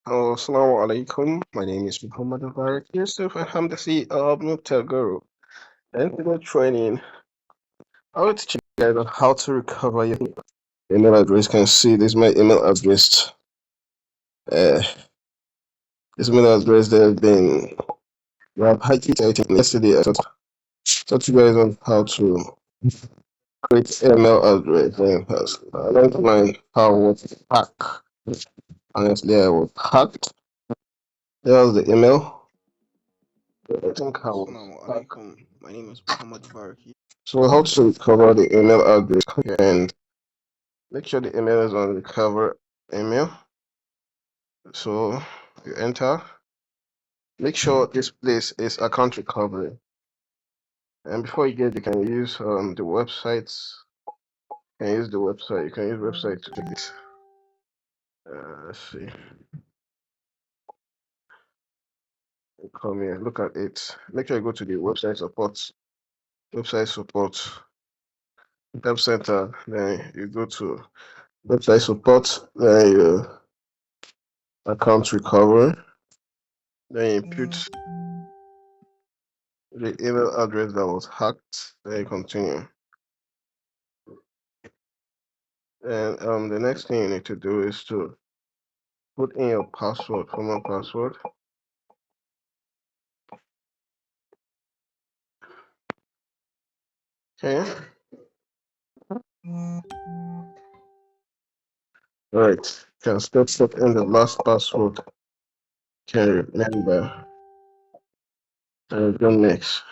Assalamu alaikum. My name is Muhammad Mubarak Yusuf, and I'm the CEO of Nuptel Guru. And today training, I will teach you guys on how to recover your email address. You can see this is my email address. Uh, this email address that has been highlighted yesterday. I taught you guys on how to create email address. And I learned mine how was hack. Honestly, I was hacked. That was the email. I think I was Assalamu hacked. alaikum. My name is Muhammad Baraki. So how to recover the email address, and make sure the email is on recover email. So you enter. Make sure this place is account recovery. And before you get, you can use the websites. You can use the website. You can use website to do this. Let's see. Come here. Look at it. Make sure you go to the website support. Website support. Help center. Then you go to website support. Then you account recovery. Then you put the email address that was hacked. Then you continue. And the next thing you need to do is to put in your password, formal password. Okay. Right. Can still put in the last password. Can remember. And go next.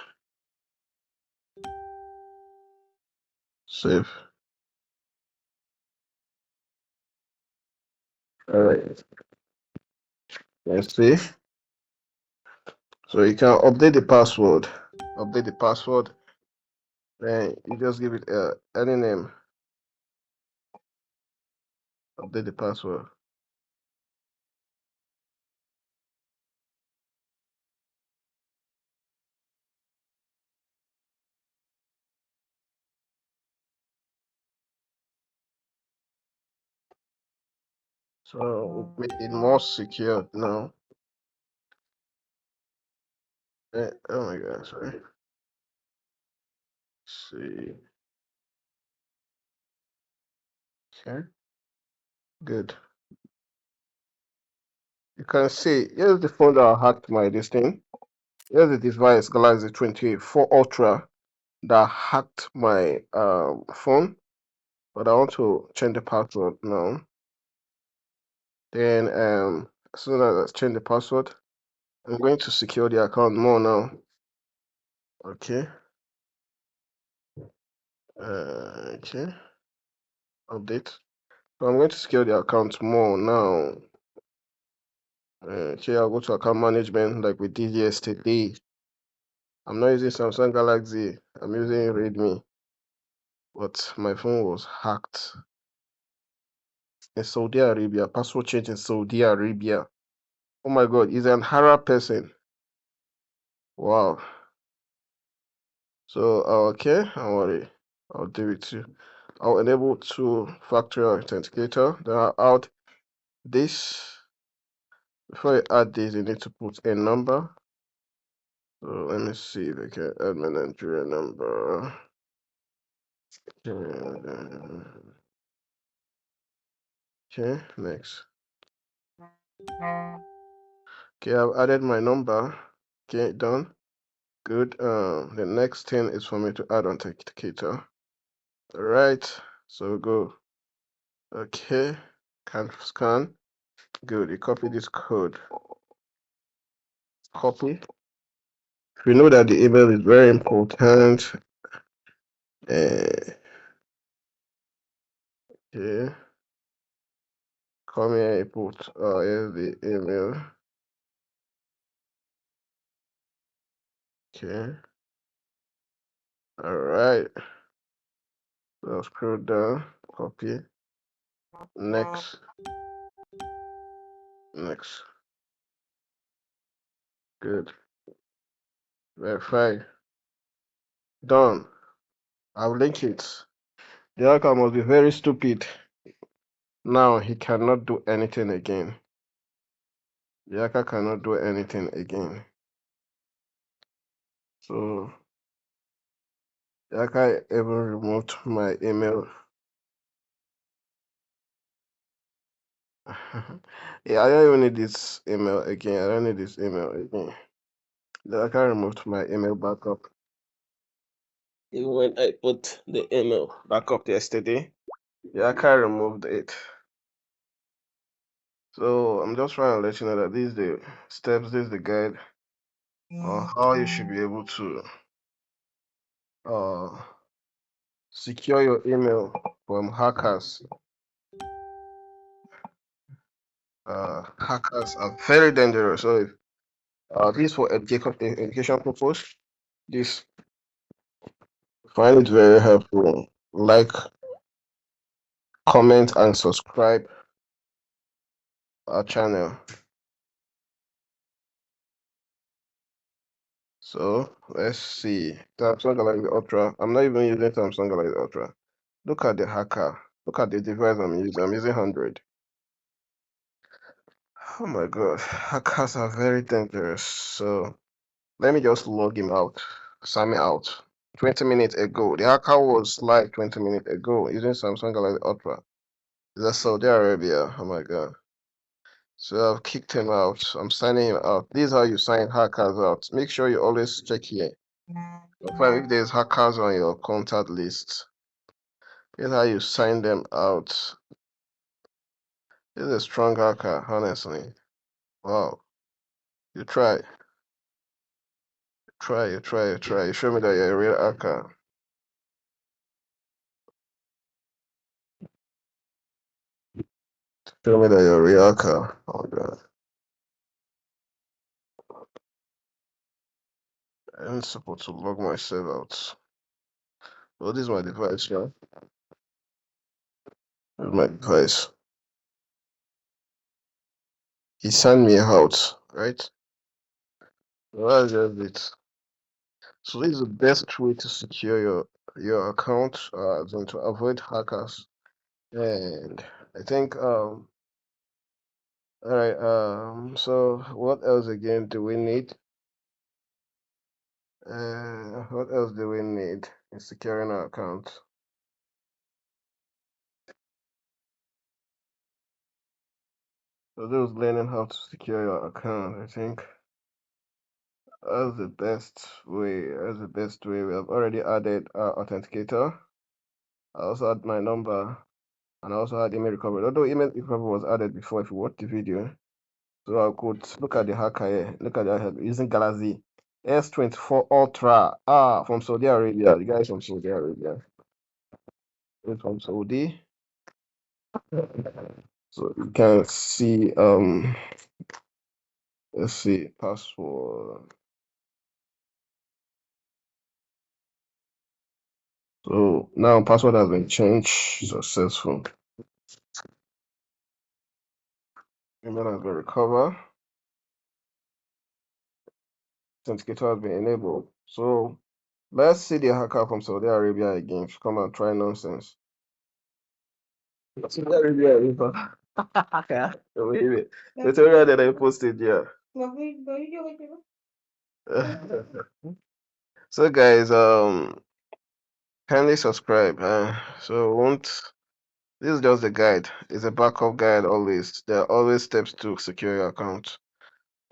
Save. Alright. Let's see. So you can update the password. Update the password. Then you just give it any name. Update the password. So make it more secure now. Oh my god, sorry. Let's see. Okay. Good. You can see here's the phone that I hacked my this thing. Here's the device Galaxy 24 Ultra that hacked my phone. But I want to change the password now. Then as soon as I change the password, I'm going to secure the account more now. Okay. Okay. Update. So I'm going to secure the account more now. Okay, I'll go to account management like we did yesterday. I'm not using Samsung Galaxy. I'm using Redmi. But my phone was hacked in Saudi Arabia. Password change in Saudi Arabia. Oh my god, he's an Arab person. Wow. So okay, don't worry. I'll do it too. I'll enable two-factor authenticator. Then I'll add this. Before you add this, you need to put a number. So let me see if I can add my Nigeria number. Okay, next. Okay, I've added my number. Okay, done. Good. The next thing is for me to add authenticator. All right. So go. Okay. Can scan. Good. You copy this code. Copy. If you know that the email is very important. Okay. Come here. You put. Here's the email. Okay. All right. So scroll down. Copy. Next. Next. Good. Verify. Done. I'll link it. The hacker must be very stupid. Now he cannot do anything again. The hacker cannot do anything again. So the hacker even removed my email. Yeah, I don't even need this email again. I don't need this email again. The hacker removed my email backup. Even when I put the email back up yesterday, the hacker removed it. So I'm just trying to let you know that these the steps, this is the guide on how you should be able to uh secure your email from hackers. Hackers are very dangerous. So if this for education purpose, this find it very helpful. Like, comment, and subscribe our channel. So let's see. Samsung Galaxy Ultra. I'm not even using Samsung Galaxy Ultra. Look at the hacker. Look at the device I'm using. I'm using 100. Oh my god. Hackers are very dangerous. So let me just log him out. Sign me out. 20 minutes ago. The hacker was live 20 minutes ago using Samsung Galaxy Ultra. That's Saudi Arabia. Oh my god. So I've kicked him out. I'm signing him out. This is how you sign hackers out. Make sure you always check here. If there's hackers on your contact list, here's how you sign them out. This is a strong hacker, honestly. Wow. You try. You show me that you're a real hacker. Show me that you're a real hacker. Oh god. I'm supposed to log myself out. Well, this is my device, yeah. This is my device. He signed me out, right? Well, that's just it. So this is the best way to secure your account, than to avoid hackers. And I think all right, so what else again do we need? What else do we need in securing our account? So those learning how to secure your account, I think that's the best way. That's the best way. We have already added authenticator. I also add my number, and I also add email recovery. Although email recovery was added before, if you watch the video. So I could look at the hacker here. Look at that using Galaxy S24 Ultra. From Saudi Arabia. The guy is from Saudi Arabia. It's from Saudi. So you can see let's see password. So now password has been changed. Successful. Email has been recovered. Authenticator has been enabled. So let's see the hacker from Saudi Arabia again. Come and try nonsense. Saudi Arabia, okay. Wait. The area that I posted, yeah. So guys, kindly subscribe. So won't this is just a guide. It's a backup guide always. There are always steps to secure your account.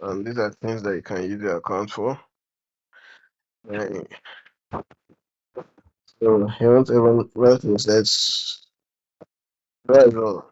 And these are things that you can use your account for. Uh, so you won't even well, let's very well.